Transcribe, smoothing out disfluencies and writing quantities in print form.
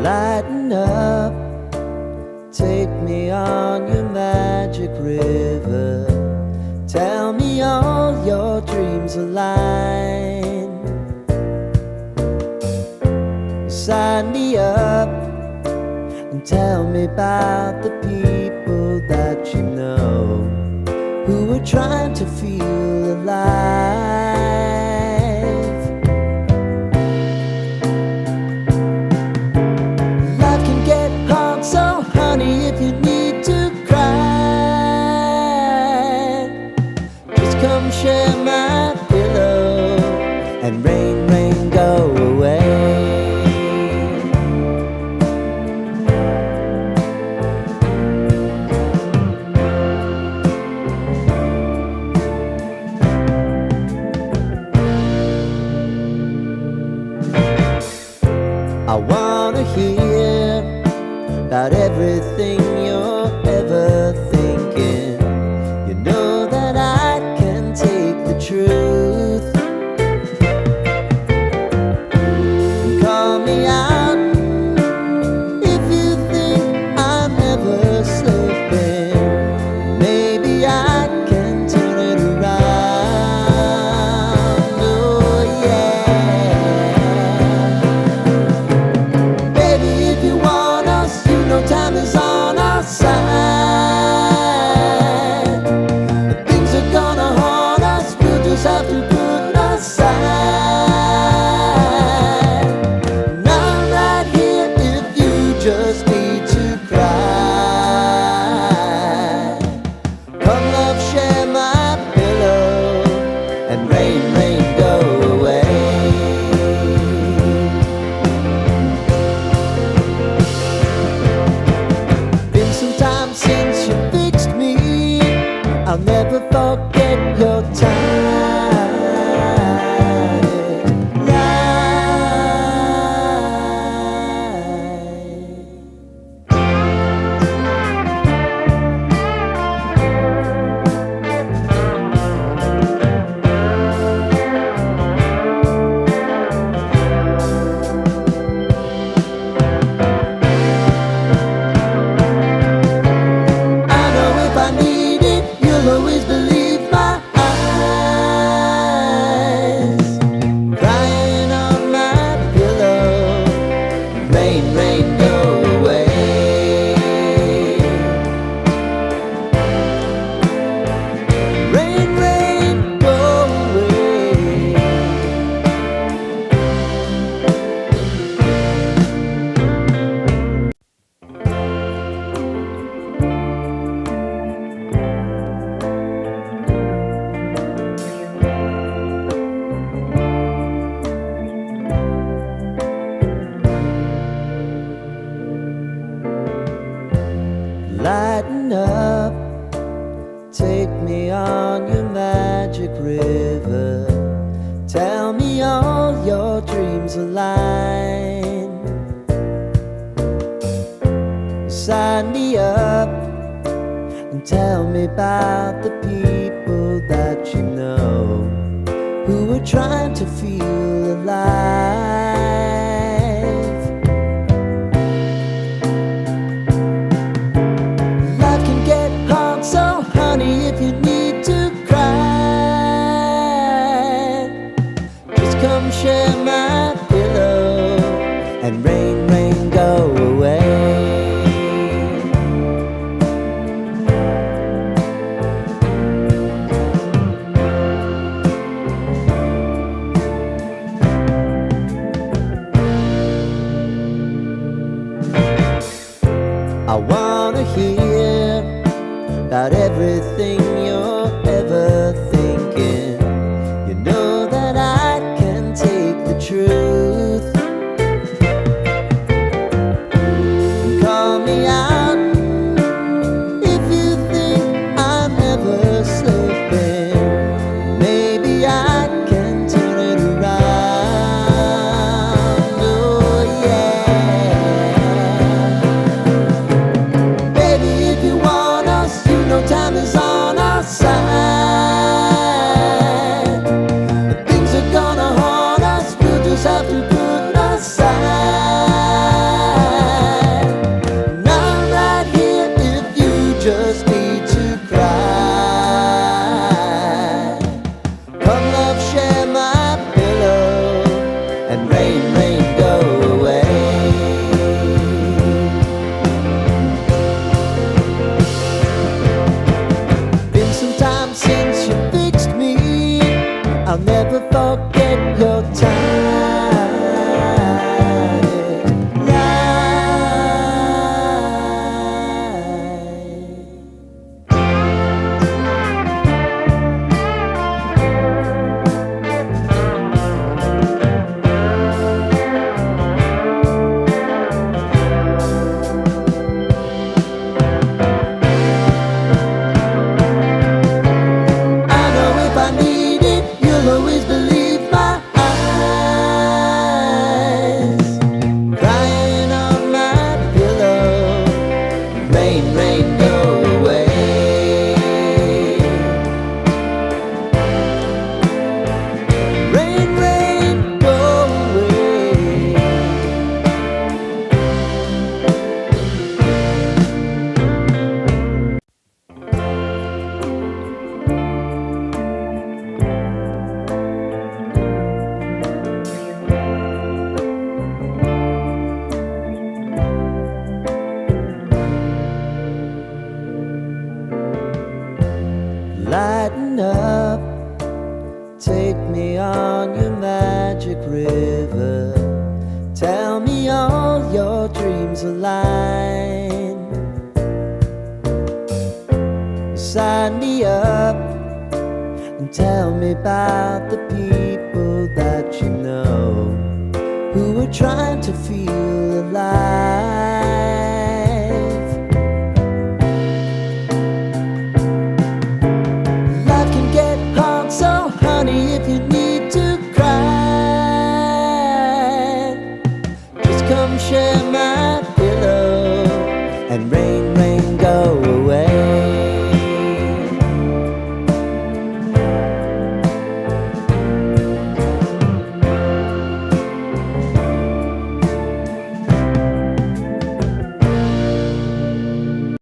Lighten up, take me on your magic river. Tell me all your dreams align. Sign me up and tell me about the people that you know who are trying to feel alive. Life can get hard, so honey, if you need to cry, just come share my pillow and rain, rain, go away. I wanna hear about everything you're ever thinking. You know that I can take the truth. Call me out if you think I'm ever slipping. Maybe I can turn it around. Oh yeah. Baby, if you want us, you know time is on our side. If things are gonna haunt us, we'll just have to put aside. And I'm right here if you just need to cry. Come love, share my pillow and rain, rain, go away. Been some time since you fixed me. I'll never forget your time. I know if I need it, you'll always believe my eyes. Crying on my pillow, rain, rain, go away. Rain, rain, go away. Lighten up, take me on your magic river. Tell me all your dreams align. Sign me up and tell me about the people that you know who are trying to feel alive. Life can get hard, so honey, if you need to cry, just come share my pillow and rain, rain, go away. I wanna hear about everything you're ever thinking. You know that I can take the truth. Call me out if you think I'm ever slipping. Maybe I can turn it around. Oh yeah. stars align. Sign me up and tell me about the people that you know who are trying to feel alive.